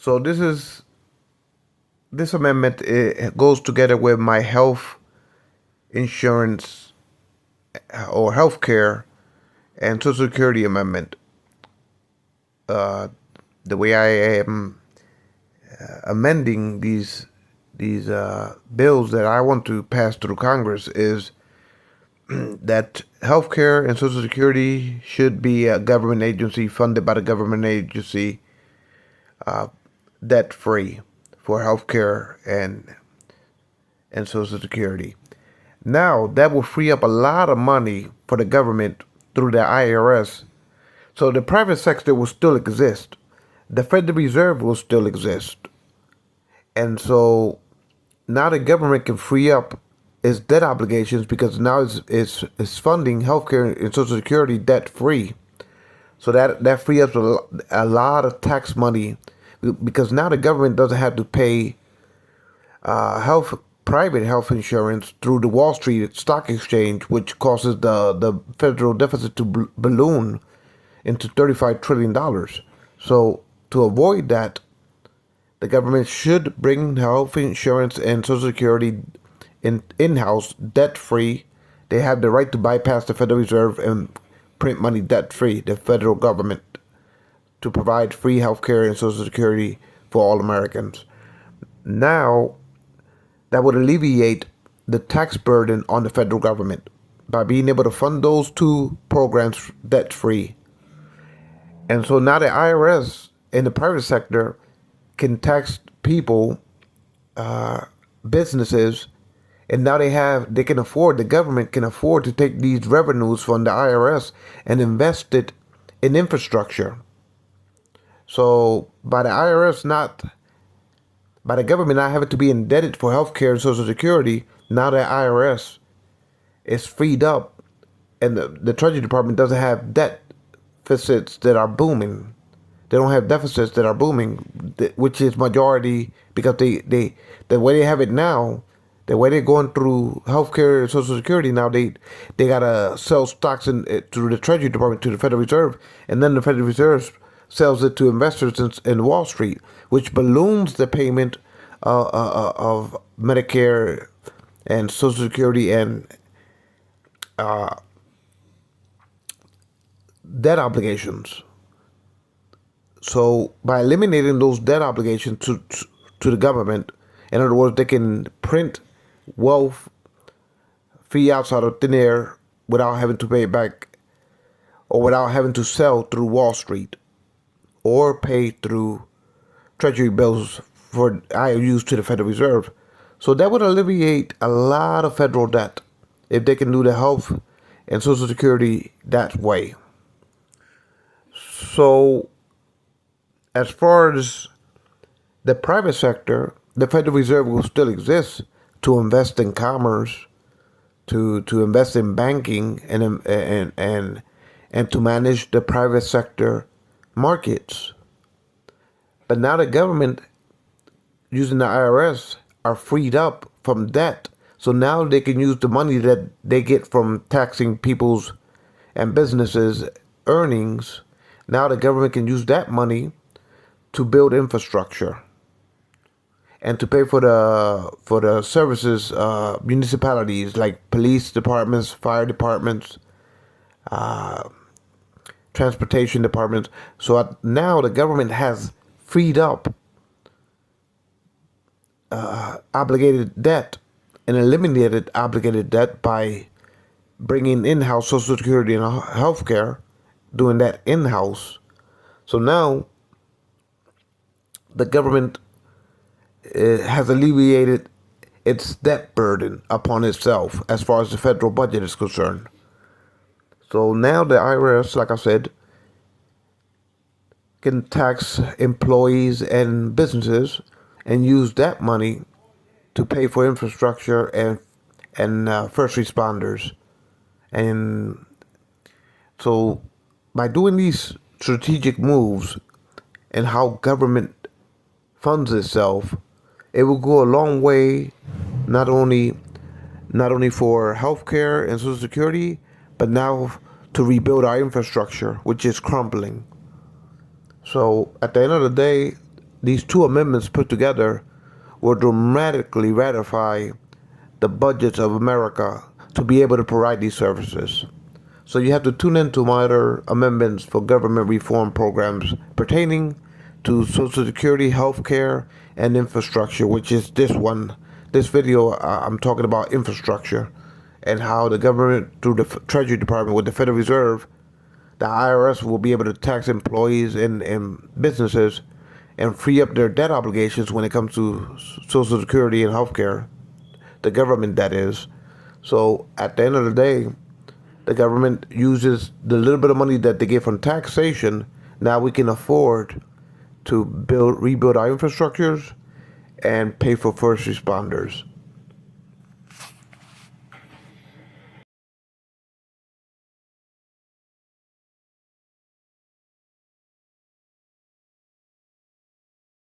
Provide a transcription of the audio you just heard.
So this amendment goes together with my health insurance or health care and Social Security amendment. Uh, the way I am amending these bills that I want to pass through Congress is that healthcare and Social Security should be a government agency funded by the government agency, debt free for healthcare and Social Security. Now that will free up a lot of money for the government through the IRS. So the private sector will still exist. The Federal Reserve will still exist. And so now the government can free up its debt obligations because now it's funding healthcare and Social Security debt free. So that free up a lot of tax money because now the government doesn't have to pay private health insurance through the Wall Street Stock Exchange, which causes the federal deficit to balloon into $35 trillion. So to avoid that, the government should bring health insurance and Social Security in-house, debt-free. They have the right to bypass the Federal Reserve and print money debt-free, the federal government, to provide free health care and Social Security for all Americans. Now, that would alleviate the tax burden on the federal government by being able to fund those two programs debt-free. And so now the IRS in the private sector can tax people, businesses, and now the government can afford to take these revenues from the IRS and invest it in infrastructure. So by the government not having to be indebted for health care and Social Security, now the IRS is freed up and the Treasury Department doesn't have deficits that are booming. They don't have deficits that are booming, which is majority because the way they have it now, the way they're going through healthcare and Social Security now, they gotta sell stocks through the Treasury Department to the Federal Reserve, and then the Federal Reserve sells it to investors in Wall Street, which balloons the payment of Medicare and Social Security and debt obligations. So by eliminating those debt obligations to the government, in other words, they can print wealth fiats out of thin air without having to pay it back or without having to sell through Wall Street or pay through Treasury bills for IOUs to the Federal Reserve. So that would alleviate a lot of federal debt if they can do the health and Social Security that way. So as far as the private sector, the Federal Reserve will still exist to invest in commerce, to invest in banking, and to manage the private sector markets. But now the government, using the IRS, are freed up from debt. So now they can use the money that they get from taxing people's and businesses' earnings. Now the government can use that money to build infrastructure and to pay for the services, municipalities like police departments, fire departments, transportation departments. So now the government has freed up obligated debt and eliminated obligated debt by bringing in-house Social Security and healthcare, doing that in-house. So now the government has alleviated its debt burden upon itself as far as the federal budget is concerned. So now the IRS, like I said, can tax employees and businesses and use that money to pay for infrastructure and first responders. And so by doing these strategic moves and how government funds itself, it will go a long way, not only for healthcare and Social Security, but now to rebuild our infrastructure, which is crumbling. So at the end of the day, these two amendments put together will dramatically ratify the budgets of America to be able to provide these services. So you have to tune in to my other amendments for government reform programs pertaining to Social Security, health care, and infrastructure, which is this one. This video, I'm talking about infrastructure and how the government, through the Treasury Department with the Federal Reserve, the IRS will be able to tax employees and businesses and free up their debt obligations when it comes to Social Security and health care, the government that is. So at the end of the day, the government uses the little bit of money that they get from taxation. Now we can afford to rebuild our infrastructures and pay for first responders.